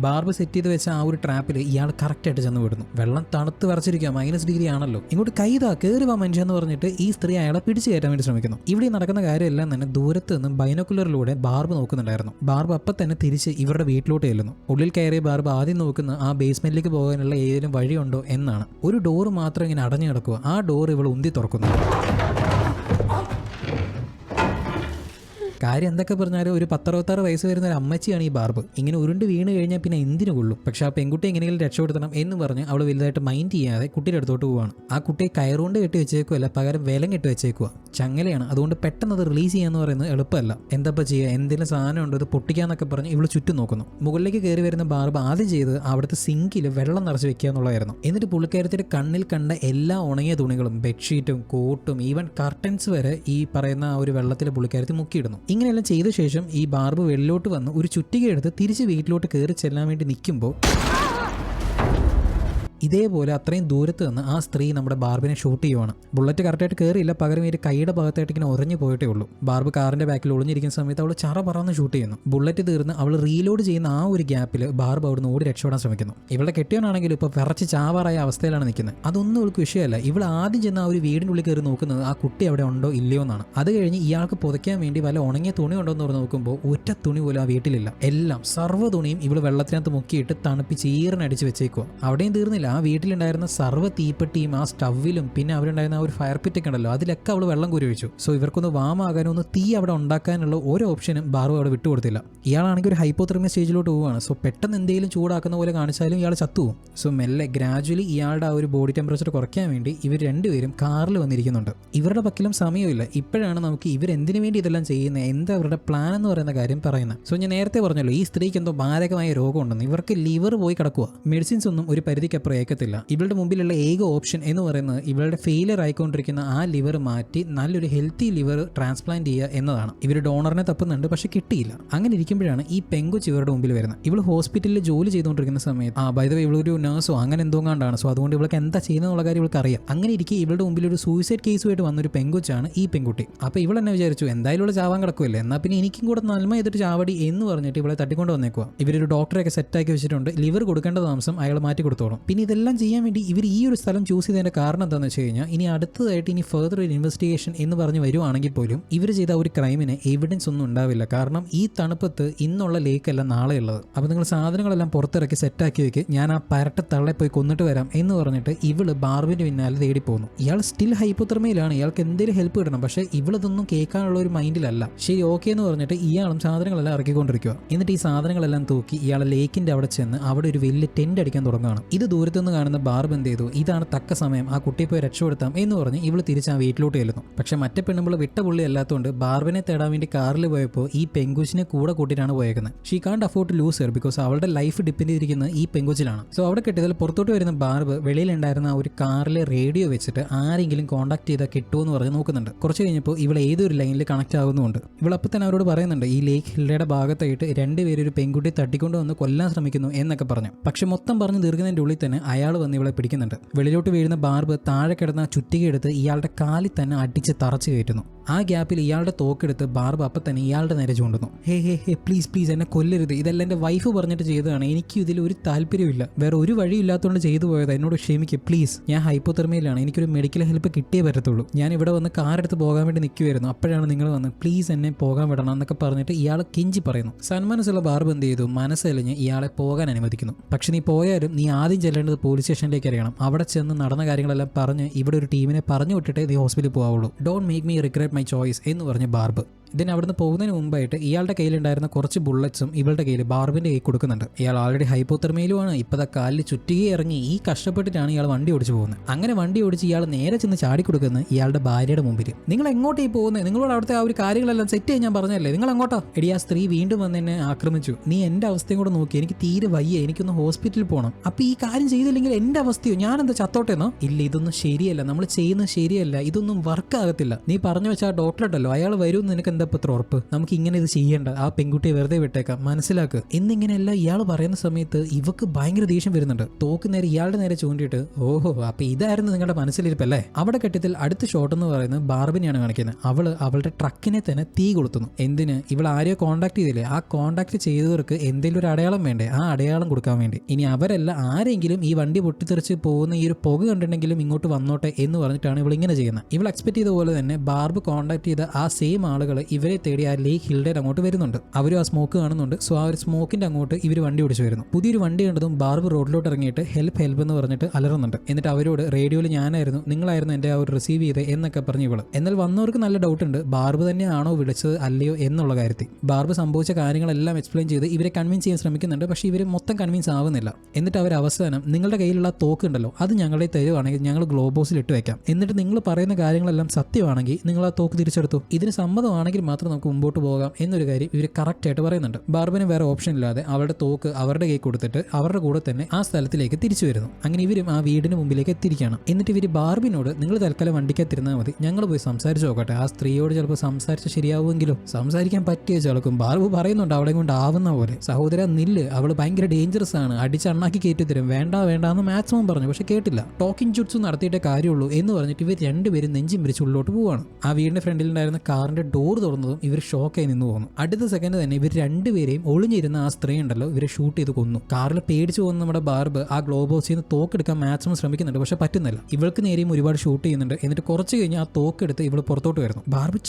ബാർബ് സെറ്റ് ചെയ്ത് വെച്ച ആ ഒരു ട്രാപ്പിൽ ഇയാൾ കറക്റ്റായിട്ട് ചെന്ന് വിടുന്നു. വെള്ളം തണുത്ത് വരച്ചിരിക്കുക, -ഡിഗ്രി ആണല്ലോ. ഇങ്ങോട്ട് കൈതാ കയറി വാ മനുഷ്യ എന്ന് പറഞ്ഞിട്ട് ഈ സ്ത്രീ അയാളെ പിടിച്ചു കയറ്റാൻ വേണ്ടി ശ്രമിക്കുന്നു. ഇവിടെ നടക്കുന്ന കാര്യമെല്ലാം തന്നെ ദൂരത്ത് നിന്ന് ബൈനോക്കുലറിലൂടെ ബാർബ് നോക്കുന്നുണ്ടായിരുന്നു. ബാർബ് അപ്പം തന്നെ തിരിച്ച് ഇവരുടെ വീട്ടിലോട്ട് ചെല്ലുന്നു. ഉള്ളിൽ കയറിയ ബാർബ് ആദ്യം നോക്കുന്ന ആ ബേസ്മെന്റിലേക്ക് പോകാനുള്ള ഏതെങ്കിലും വഴിയുണ്ടോ എന്നാണ്. ഒരു ഡോറ് മാത്രം ഇങ്ങനെ അടഞ്ഞു കിടക്കുക. ആ ഡോർ ഇവൾ ഉന്തി തുറക്കുന്നു. കാര്യം എന്തൊക്കെ പറഞ്ഞാലും ഒരു 10-66 വയസ്സ് വരുന്ന ഒരു അമ്മച്ചിയാണ് ഈ ബാർബ്. ഇങ്ങനെ ഉരുണ്ട് വീണ് കഴിഞ്ഞാൽ പിന്നെ എന്തിനു കൊള്ളും. പക്ഷെ ആ പെൺകുട്ടി എങ്ങനെയെങ്കിലും രക്ഷപ്പെടുത്തണം എന്ന് പറഞ്ഞ് അവൾ വലുതായിട്ട് മൈൻഡ് ചെയ്യാതെ കുട്ടിയുടെ അടുത്തോട്ട് പോവാണ്. ആ കുട്ടിയെ കയറുകൊണ്ട് കെട്ടി വെച്ചേക്കുമല്ല, പകരം വിലം കെട്ടി വെച്ചേക്കുക. ചങ്ങലയാണ്, അതുകൊണ്ട് പെട്ടെന്ന് അത് റിലീസ് ചെയ്യാന്ന് പറയുന്നത് എളുപ്പമല്ല. എന്തപ്പോൾ ചെയ്യുക, എന്തെങ്കിലും സാധനം ഉണ്ട് അത് പൊട്ടിക്കാന്നൊക്കെ പറഞ്ഞ് ഇവള് ചുറ്റും നോക്കുന്നു. മുകളിലേക്ക് കയറി വരുന്ന ബാർബ് ആദ്യം ചെയ്ത് അവിടുത്തെ സിങ്കിൽ വെള്ളം നിറച്ച് വെക്കുക എന്നുള്ളതായിരുന്നു. എന്നിട്ട് പുള്ളിക്കാരത്തിന്റെ കണ്ണിൽ കണ്ട എല്ലാ ഉണങ്ങിയ തുണികളും ബെഡ്ഷീറ്റും കോട്ടും ഈവൻ കർട്ടൻസ് വരെ ഈ പറയുന്ന ആ ഒരു വെള്ളത്തിൽ പുള്ളിക്കാരത്തിൽ മുക്കിയിടുന്നു. ഇങ്ങനെയെല്ലാം ചെയ്ത ശേഷം ഈ ബാർബ് വെളിയിലോട്ട് വന്ന് ഒരു ചുറ്റിക എടുത്ത് തിരിച്ച് വീട്ടിലോട്ട് കയറി ചെല്ലാൻ വേണ്ടി നിൽക്കുമ്പോൾ ഇതേപോലെ അത്രയും ദൂരത്ത് നിന്ന് ആ സ്ത്രീ നമ്മുടെ ബാർബിനെ ഷൂട്ട് ചെയ്യുവാണ്. ബുള്ളറ്റ് കറക്റ്റായിട്ട് കയറിയില്ല, പകരം ഈ കൈയുടെ ഭാഗത്തായിട്ട് ഇങ്ങനെ ഉറഞ്ഞു പോയിട്ടേ ഉള്ളൂ. ബാർബ് കാറിന്റെ ബാക്കിൽ ഒളിഞ്ഞിരിക്കുന്ന സമയത്ത് അവൾ ചറ പറന്ന് ഷൂട്ട് ചെയ്യുന്നു. ബുള്ളറ്റ് തീർന്ന് അവൾ റീലോഡ് ചെയ്യുന്ന ആ ഒരു ഗ്യാപ്പിൽ ബാർബ് അവിടുന്ന് ഓടി രക്ഷപ്പെടാൻ ശ്രമിക്കുന്നു. ഇവളുടെ കെട്ടിയവനാണെങ്കിലും ഇപ്പോൾ വിറച്ച് ചാവാറായ അവസ്ഥയിലാണ് നിൽക്കുന്നത്. അതൊന്നും അവൾക്ക് വിഷയമല്ല. ഇവൾ ആദ്യം ചെന്ന് ആ ഒരു വീടിൻ്റെ ഉള്ളിൽ കയറി നോക്കുന്നത് ആ കുട്ടി അവിടെ ഉണ്ടോ ഇല്ലയോ എന്നാണ്. അത് കഴിഞ്ഞ് ഇയാൾക്ക് പുതയ്ക്കാൻ വേണ്ടി വല്ല ഉണങ്ങിയ തുണി ഉണ്ടോ എന്ന് പറഞ്ഞ് നോക്കുമ്പോൾ ഒറ്റ തുണി പോലും ആ വീട്ടിലില്ല. എല്ലാം സർവ്വ തുണിയും ഇവൾ വെള്ളത്തിനകത്ത് മുക്കിയിട്ട് തണുപ്പിച്ച് ഈറിനടിച്ച് വെച്ചേക്കുക. അവിടെയും തീർന്നില്ല, ആ വീട്ടിലുണ്ടായിരുന്ന സർവ്വ തീപ്പെട്ടിയും ആ സ്റ്റവിലും പിന്നെ അവരുണ്ടായിരുന്ന ആ ഒരു ഫയർ പിറ്റൊക്കെ ഉണ്ടല്ലോ അതിലൊക്കെ അവൾ വെള്ളം കോരി ഒഴിച്ചു. സോ ഇവർക്കൊന്ന് വാമാകാനോ ഒന്ന് തീ അവിടെ ഉണ്ടാക്കാനുള്ള ഒരു ഓപ്ഷനും ബാർബ് അവിടെ വിട്ടുകൊടുത്തില്ല. ഇയാളാണെങ്കിൽ ഒരു ഹൈപ്പോതെർമിയ സ്റ്റേജിലോട്ട് പോവുകയാണ്. സോ പെട്ടെന്ന് എന്തെങ്കിലും ചൂടാക്കുന്ന പോലെ കാണിച്ചാലും ഇയാൾ ചത്തുപോകും. സോ മെല്ലെ ഗ്രാജുവലി ഇയാളുടെ ആ ഒരു ബോഡി ടെമ്പറേച്ചർ കുറയ്ക്കാൻ വേണ്ടി ഇവർ രണ്ടുപേരും കാറിൽ വന്നിരിക്കുന്നുണ്ട്. ഇവരുടെ പക്കലും സമയമില്ല. ഇപ്പോഴാണ് നമുക്ക് ഇവരെന്തിനു വേണ്ടി ഇതെല്ലാം ചെയ്യുന്നത്, എന്താ അവരുടെ പ്ലാൻ എന്ന് പറയുന്ന കാര്യം പറയുന്നത്. സോ ഞാൻ നേരത്തെ പറഞ്ഞല്ലോ, ഈ സ്ത്രീക്ക് എന്തോ മാരകമായ രോഗമുണ്ടെന്ന്. ഇവർക്ക് ലിവർ പോയി കിടക്കുക. മെഡിസിൻസ് ഒന്നും ഒരു പരിധിക്കപ്പുറം ഏക്കത്തില്ല. ഇവളുടെ മുമ്പിലുള്ള ഏക ഓപ്ഷൻ എന്ന് പറയുന്നത് ഇവളുടെ ഫെയിലിയർ ആയിക്കൊണ്ടിരിക്കുന്ന ആ ലിവർ മാറ്റി നല്ലൊരു ഹെൽത്തി ലിവർ ട്രാൻസ്പ്ലാന്റ് ചെയ്യുക എന്നതാണ്. ഇവർ ഡോണറിനെ തപ്പുന്നുണ്ട്, പക്ഷെ കിട്ടിയില്ല. അങ്ങനെ ഇരിക്കുമ്പോഴാണ് ഈ പെങ്കൊച്ച് ഇവരുടെ മുമ്പിൽ വരുന്നത്. ഇവൾ ഹോസ്പിറ്റലിൽ ജോലി ചെയ്തുകൊണ്ടിരിക്കുന്ന സമയത്ത് ബൈ ദ വേ ഇവളൊരു നഴ്സോ അങ്ങനെ എന്തോ കണ്ടാണ്. സോ അതുകൊണ്ട് ഇവൾക്ക് എന്താ ചെയ്യുന്നുള്ള കാര്യം ഇവൾക്ക് അറിയാം. അങ്ങനെ ഇരിക്കെ ഇവളുടെ മുമ്പിൽ ഒരു സൂയിസൈഡ് കേസുമായിട്ട് വന്നൊരു പെങ്കൊച്ചാണ് ഈ പെൺകുട്ടി. അപ്പോൾ ഇവൾ എന്നെ വിചാരിച്ചു എന്തായാലും ഇവള് ചാവാൻ കിടക്കുമല്ലേ, എന്നാൽ പിന്നെ എനിക്കും കൂടെ നന്മ ചെയ്തിട്ട് ചാവടി എന്ന് പറഞ്ഞിട്ട് ഇവളെ തട്ടിക്കൊണ്ട് വന്നേക്കുക. ഇവരൊരു ഡോക്ടറെയൊക്കെ സെറ്റാക്കി വെച്ചിട്ടുണ്ട്. ലിവർ കൊടുക്കേണ്ട താമസം അയാൾ മാറ്റി കൊടുത്തോളും. പിന്നെ ഇതെല്ലാം ചെയ്യാൻ വേണ്ടി ഇവർ ഈ ഒരു സ്ഥലം ചൂസ് ചെയ്തതിന്റെ കാരണം എന്താണെന്ന് വെച്ച് കഴിഞ്ഞാൽ ഇനി അടുത്തതായിട്ട് ഇനി ഫർദർ ഒരു ഇൻവെസ്റ്റിഗേഷൻ എന്ന് പറഞ്ഞ് വരുവാണെങ്കിൽ പോലും ഇവർ ചെയ്ത ഒരു ക്രൈമിന് എവിഡൻസ് ഒന്നും ഉണ്ടാവില്ല. കാരണം ഈ തണുപ്പത്ത് ഇന്നുള്ള ലേക്കല്ല നാളെ ഉള്ളത്. അപ്പോൾ നിങ്ങൾ സാധനങ്ങളെല്ലാം പുറത്തിറക്കി സെറ്റാക്കി വെക്ക്, ഞാൻ ആ പരട്ട തള്ളെ പോയി കൊന്നിട്ട് വരാം എന്ന് പറഞ്ഞിട്ട് ഇവള് ബാർബിന്റെ പിന്നാലെ തേടി പോകുന്നു. ഇയാൾ സ്റ്റിൽ ഹൈപ്പോതെർമിയയിലാണ്, ഇയാൾക്ക് എന്തെങ്കിലും ഹെൽപ്പ് കിട്ടണം. പക്ഷേ ഇവളിതൊന്നും കേൾക്കാനുള്ള ഒരു മൈൻഡിലല്ല. ശരി ഓക്കെ എന്ന് പറഞ്ഞിട്ട് ഇയാളും സാധനങ്ങളെല്ലാം ഇറക്കിക്കൊണ്ടിരിക്കുക. എന്നിട്ട് ഈ സാധനങ്ങളെല്ലാം തൂക്കി ഇയാളെ ലേക്കിന്റെ അവിടെ ചെന്ന് അവിടെ ഒരു വലിയ ടെന്റ് അടിക്കാൻ തുടങ്ങുകയാണ്. ഇത് ദൂരത്തുനിന്ന് കാണുന്ന ബാർബ് എന്ത് ചെയ്തു, ഇതാണ് തക്ക സമയം, ആ കുട്ടിയെ പോയി രക്ഷപ്പെടുത്താം എന്ന് പറഞ്ഞ് ഇവള് തിരിച്ച് ആ വീട്ടിലോട്ട് ചെല്ലുന്നു. പക്ഷെ മറ്റേ പെണ്ണുമ്പോൾ വിട്ട പുള്ളി അല്ലാത്തതുകൊണ്ട് ബാർബിനെ തേടാൻ വേണ്ടി കാറിൽ പോയപ്പോൾ ഈ പെങ്കുച്ചിനെ കൂടെ കൂട്ടിയിട്ടാണ് പോയേക്കുന്നത്. She can't afford to lose her because അവളുടെ ലൈഫ് ഡിപ്പെൻഡ് ചെയ്തിരിക്കുന്നത് ഈ പെങ്കുച്ചിലാണ്. സോ അവിടെ കിട്ടിയതിൽ പുറത്തോട്ട് വരുന്ന ബാർബ് വെളിയിലുണ്ടായിരുന്ന ആ ഒരു കാറിലെ റേഡിയോ വെച്ചിട്ട് ആരെങ്കിലും കോൺടാക്ട് ചെയ്താൽ കിട്ടുമോ എന്ന് പറഞ്ഞ് നോക്കുന്നുണ്ട്. കുറച്ച് കഴിഞ്ഞപ്പോൾ ഇവൾ ഏതൊരു ലൈനിൽ കണക്ട് ആകുന്നുണ്ട്. ഇവളപ്പോൾ തന്നെ അവരോട് പറയുന്നുണ്ട് ഈ ലേക്ക് ഹിൽഡയുടെ ഭാഗത്തായിട്ട് രണ്ടുപേരും ഒരു പെൺകുട്ടിയെ തട്ടിക്കൊണ്ട് വന്ന് കൊല്ലാൻ ശ്രമിക്കുന്നു എന്നൊക്കെ പറഞ്ഞു. പക്ഷെ മൊത്തം പറഞ്ഞ് തീർക്കുന്നതിൻ്റെ ഉള്ളിൽ തന്നെ അയാൾ വന്ന് ഇവളെ പിടിക്കുന്നുണ്ട്. വെളിയിലോട്ട് വീഴുന്ന ബാർബ് താഴെ കിടന്ന ചുറ്റിക എടുത്ത് ഇയാളുടെ കാലിൽ തന്നെ അടിച്ച് തറച്ച് കയറ്റുന്നു. ആ ഗ്യാപ്പിൽ ഇയാളുടെ തോക്കെടുത്ത് ബാർബ് അപ്പം തന്നെ ഇയാളുടെ നേരെ ചൂണ്ടുന്നു. ഹേ ഹേ ഹേ പ്ലീസ് പ്ലീസ് എന്നെ കൊല്ലരുത്, ഇതെല്ലാം എൻ്റെ വൈഫ് പറഞ്ഞിട്ട് ചെയ്തതാണ്, എനിക്ക് ഇതിൽ ഒരു താല്പര്യമില്ല, വേറെ ഒരു വഴിയില്ലാത്തതുകൊണ്ട് ചെയ്തു പോയത്, എന്നോട് ക്ഷമിക്കുക പ്ലീസ്, ഞാൻ ഹൈപ്പോതെർമിയയിലാണ്, എനിക്കൊരു മെഡിക്കൽ ഹെൽപ്പ് കിട്ടിയേ പറ്റത്തുള്ളൂ, ഞാൻ ഇവിടെ വന്ന് കാറെടുത്ത് പോകാൻ വേണ്ടി നിൽക്കുമായിരുന്നു, അപ്പോഴാണ് നിങ്ങൾ വന്ന് പ്ലീസ് എന്നെ പോകാൻ വിടണം എന്നൊക്കെ പറഞ്ഞിട്ട് ഇയാൾ കെഞ്ചി പറയുന്നു. സന്മനസ്സുള്ള ബാർബ് എന്ത് ചെയ്തു, മനസ്സലിഞ്ഞ് ഇയാളെ പോകാൻ അനുവദിക്കുന്നു. പക്ഷെ നീ പോയാലും നീ ആദ്യം ചെല്ലേണ്ടത് പോലീസ് സ്റ്റേഷനിലേക്ക് അറിയണം. അവിടെ ചെന്ന് നടന്ന കാര്യങ്ങളെല്ലാം പറഞ്ഞ് ഇവിടെ ഒരു ടീമിനെ പറഞ്ഞു വിട്ടിട്ടേ നീ ഹോസ്പിറ്റലിൽ പോവുള്ളൂ. Don't make me regret my choice എന്ന് പറഞ്ഞ് ബാർബ്. ഇതിന് അവിടുന്ന് പോകുന്നതിന് മുമ്പായിട്ട് ഇയാളുടെ കയ്യിലുണ്ടായിരുന്ന കുറച്ച് ബുള്ളറ്റ്സും ഇവളുടെ കയ്യിൽ ബാർബിന്റെ കയ്യിൽ കൊടുക്കുന്നുണ്ട്. ഇയാൾ ആൾറെഡി ഹൈപ്പോതെർമിയയിലുമാണ്. ഇപ്പത്തെ കാലിൽ ചുറ്റികെ ഇറങ്ങി ഈ കഷ്ടപ്പെട്ടിട്ടാണ് ഇയാൾ വണ്ടി ഓടിച്ചു പോകുന്നത്. അങ്ങനെ വണ്ടി ഓടിച്ച് ഇയാൾ നേരെ ചെന്ന് ചാടിക്കൊടുക്കുന്നത് ഇയാളുടെ ഭാര്യയുടെ മുമ്പിൽ. നിങ്ങൾ എങ്ങോട്ടേ പോകുന്നത്, നിങ്ങളോട് അവിടുത്തെ ആ ഒരു കാര്യങ്ങളെല്ലാം സെറ്റ് ചെയ്യാൻ ഞാൻ പറഞ്ഞല്ലേ, നിങ്ങൾ എങ്ങോട്ടാ? എടി ആ സ്ത്രീ വീണ്ടും വന്ന് എന്നെ ആക്രമിച്ചു, നീ എൻ്റെ അവസ്ഥയും കൂടെ നോക്കി, എനിക്ക് തീരെ വയ്യ, എനിക്കൊന്ന് ഹോസ്പിറ്റലിൽ പോകണം. അപ്പൊ ഈ കാര്യം ചെയ്തില്ലെങ്കിൽ എൻ്റെ അവസ്ഥയോ, ഞാൻ എന്താ ചത്തോട്ടെന്നോ? ഇല്ല, ഇതൊന്നും ശരിയല്ല, നമ്മൾ ചെയ്യുന്നത് ശരിയല്ല, ഇതൊന്നും വർക്ക് ആകത്തില്ല. നീ പറഞ്ഞു വെച്ചാൽ ആ ഡോക്ടർ ഉണ്ടല്ലോ, അയാൾ വരും, നിനക്ക് എന്താ പത്ര ഉറപ്പ്, നമുക്ക് ഇങ്ങനെ ഇത് ചെയ്യേണ്ട, ആ പെൺകുട്ടിയെ വെറുതെ വിട്ടേക്കാം, മനസ്സിലാക്ക് എന്നിങ്ങനെയല്ല ഇയാൾ പറയുന്ന സമയത്ത് ഇവക്ക് ഭയങ്കര ദേഷ്യം വരുന്നുണ്ട്. തോക്ക് നേരെ ഇയാളുടെ നേരെ ചൂണ്ടിയിട്ട് ഓഹോ അപ്പൊ ഇതായിരുന്നു നിങ്ങളുടെ മനസ്സിലിരിപ്പല്ലേ. അവിടെ കെട്ടിയതിൽ അടുത്ത ഷോട്ട് എന്ന് പറയുന്നത് ബാർബിനെയാണ് കാണിക്കുന്നത്. അവള് അവളുടെ ട്രക്കിനെ തന്നെ തീ കൊളുത്തുന്നു. എന്തിന്? ഇവൾ ആരെയോ കോൺടാക്ട് ചെയ്തില്ലേ, ആ കോൺടാക്ട് ചെയ്തവർക്ക് എന്തെങ്കിലും ഒരു അടയാളം വേണ്ടേ, ആ അടയാളം കൊടുക്കാൻ വേണ്ടി. ഇനി അവരല്ല ആരെങ്കിലും ഈ വണ്ടി പൊട്ടിത്തെറിച്ച് പോകുന്ന ഈ ഒരു പുക കണ്ടിട്ടുണ്ടെങ്കിലും ഇങ്ങോട്ട് വന്നോട്ടെ എന്ന് പറഞ്ഞിട്ടാണ് ഇവൾ ഇങ്ങനെ ചെയ്യുന്നത്. ഇവൾ എക്സ്പെക്ട് ചെയ്ത പോലെ തന്നെ ബാർബ് കോൺടാക്ട് ചെയ്ത ആ സെയിം ആളുകൾ ഇവരെ തേടി ആ ലേക്ക് ഹിൽഡേ അങ്ങോട്ട് വരുന്നുണ്ട്. അവരും ആ സ്മോക്ക് കാണുന്നുണ്ട്. സോ ആ ഒരു സ്മോക്കിന്റെ അങ്ങോട്ട് ഇവർ വണ്ടി ഓടിച്ചു വരുന്നു. പുതിയൊരു വണ്ടി കണ്ടതും ബാർബ് റോഡിലോട്ട് ഇറങ്ങിയിട്ട് ഹെൽപ്പ് ഹെൽപ്പ് എന്ന് പറഞ്ഞിട്ട് അലറുന്നുണ്ട്. എന്നിട്ട് അവരോട് റേഡിയോയിൽ ഞാനായിരുന്നു, നിങ്ങളായിരുന്നു എന്റെ ആ ഒരു റിസീവ് ചെയ്ത് എന്നൊക്കെ പറഞ്ഞു ഇവള്. എന്നാൽ വന്നവർക്ക് നല്ല ഡൗട്ട് ഉണ്ട്, ബാർബ് തന്നെയാണോ വിളിച്ചത് അല്ലയോ എന്നുള്ള കാര്യത്തിൽ. ബാർബ് സംഭവിച്ച കാര്യങ്ങളെല്ലാം എക്സ്പ്ലെയിൻ ചെയ്ത് ഇവരെ കൺവിൻസ് ചെയ്യാൻ ശ്രമിക്കുന്നുണ്ട്. പക്ഷേ ഇവർ മൊത്തം കൺവിൻസ് ആവുന്നില്ല. എന്നിട്ട് അവർ അവസാനം നിങ്ങളുടെ കയ്യിലുള്ള തോക്ക് ഉണ്ടല്ലോ അത് ഞങ്ങളെ തരുവാണെങ്കിൽ ഞങ്ങൾ ഗ്ലോബോസിൽ ഇട്ട് വെക്കാം, എന്നിട്ട് നിങ്ങൾ പറയുന്ന കാര്യങ്ങളെല്ലാം സത്യമാണെങ്കിൽ നിങ്ങൾ ആ തോക്ക് തിരിച്ചെടുത്തു, ഇതിന് സമ്മതമാണെങ്കിൽ എങ്കിൽ മാത്രം നമുക്ക് മുമ്പോട്ട് പോകാം എന്നൊരു കാര്യം ഇവർ കറക്റ്റായിട്ട് പറയുന്നുണ്ട്. ബാർബിന് വേറെ ഓപ്ഷൻ ഇല്ലാതെ അവളുടെ തോക്ക് അവരുടെ കൈ കൊടുത്തിട്ട് അവരുടെ കൂടെ തന്നെ ആ സ്ഥലത്തിലേക്ക് തിരിച്ചു വരുന്നു. അങ്ങനെ ഇവരും ആ വീടിന് മുമ്പിലേക്ക് എത്തിയിരിക്കുകയാണ്. എന്നിട്ട് ഇവർ ബാർബിനോട് നിങ്ങൾ തൽക്കാലം വണ്ടിക്കത്തിരുന്നാൽ മതി, ഞങ്ങൾ പോയി സംസാരിച്ച് നോക്കട്ടെ, ആ സ്ത്രീയോട് ചിലപ്പോൾ സംസാരിച്ച് ശരിയാവുമെങ്കിലും സംസാരിക്കാൻ പറ്റിയ ചളക്കും. ബാർബ് പറയുന്നുണ്ട് അവളെ കൊണ്ട് ആവുന്ന പോലെ, സഹോദര നില്ല്, അവൾ ഭയങ്കര ഡേഞ്ചറസ് ആണ്, അടിച്ചണ്ണാക്കി കയറ്റി തരും, വേണ്ട എന്ന് മാക്സിമം പറഞ്ഞു. പക്ഷെ കേട്ടില്ല. ടോക്കിംഗ് ജുട്സ് നടത്തിയിട്ടേ കാര്യമുള്ളൂ എന്ന് പറഞ്ഞിട്ട് ഇവർ രണ്ടുപേരും നെഞ്ചും പിരിച്ച് ഉള്ളിലോട്ട് പോവാണ്. ആ വീടിന്റെ ഫ്രണ്ടിലുണ്ടായിരുന്ന കാറിന്റെ ഡോർ തുറന്നതും ഇവർ ഷോക്കായി നിന്ന് പോകുന്നു. അടുത്ത സെക്കൻഡ് തന്നെ ഇവർ രണ്ടുപേരെയും ഒളിഞ്ഞിരുന്ന ആ സ്ത്രീ ഉണ്ടല്ലോ ഇവരെ ഷൂട്ട് ചെയ്ത് കൊന്നു. കാറിൽ പേടിച്ചു പോകുന്ന നമ്മുടെ ബാർബ് ആ ഗ്ലോബോസിൽ നിന്ന് തോക്കെടുക്കാൻ മാക്സിമം ശ്രമിക്കുന്നുണ്ട്. പക്ഷെ പറ്റുന്നില്ല. ഇവൾക്ക് നേരെയും ഒരുപാട് ഷൂട്ട് ചെയ്യുന്നുണ്ട്. എന്നിട്ട് കുറച്ച് കഴിഞ്ഞ് ആ തോക്കെടുത്ത് ഇവൾ പുറത്തോട്ട് വരുന്നു. ബാർബ്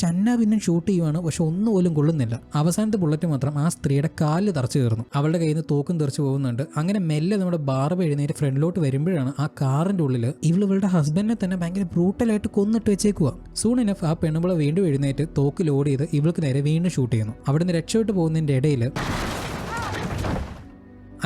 പിന്നെ ഷൂട്ട് ചെയ്യുവാണ്. പക്ഷെ ഒന്നുപോലും കൊള്ളുന്നില്ല. അവസാനത്തെ ബുള്ളറ്റ് മാത്രം ആ സ്ത്രീയുടെ കാലിൽ തറച്ചു കയറുന്നു. അവളുടെ കയ്യിൽ നിന്ന് തോക്കും തെറിച്ച് പോകുന്നുണ്ട്. അങ്ങനെ മെല്ലെ നമ്മുടെ ബാർബ് എഴുന്നേറ്റ് ഫ്രണ്ടിലോട്ട് വരുമ്പോഴാണ് ആ കാറിന്റെ ഉള്ളിൽ ഇവളുടെ ഹസ്ബൻഡിനെ തന്നെ ഭയങ്കര ബ്രൂട്ടലായിട്ട് കൊന്നിട്ട് വെച്ചേക്കുക. സൂൺ ഇനഫ് ആ പെണ്ണുമ്പളെ വീണ്ടും എഴുന്നേറ്റ് തോക്ക് ലോഡ് ചെയ്ത് ഇവൾക്ക് നേരെ വീണ്ടും ഷൂട്ട് ചെയ്യുന്നു. അവിടുന്ന് രക്ഷപ്പെട്ട് പോകുന്നതിന്റെ ഇടയിൽ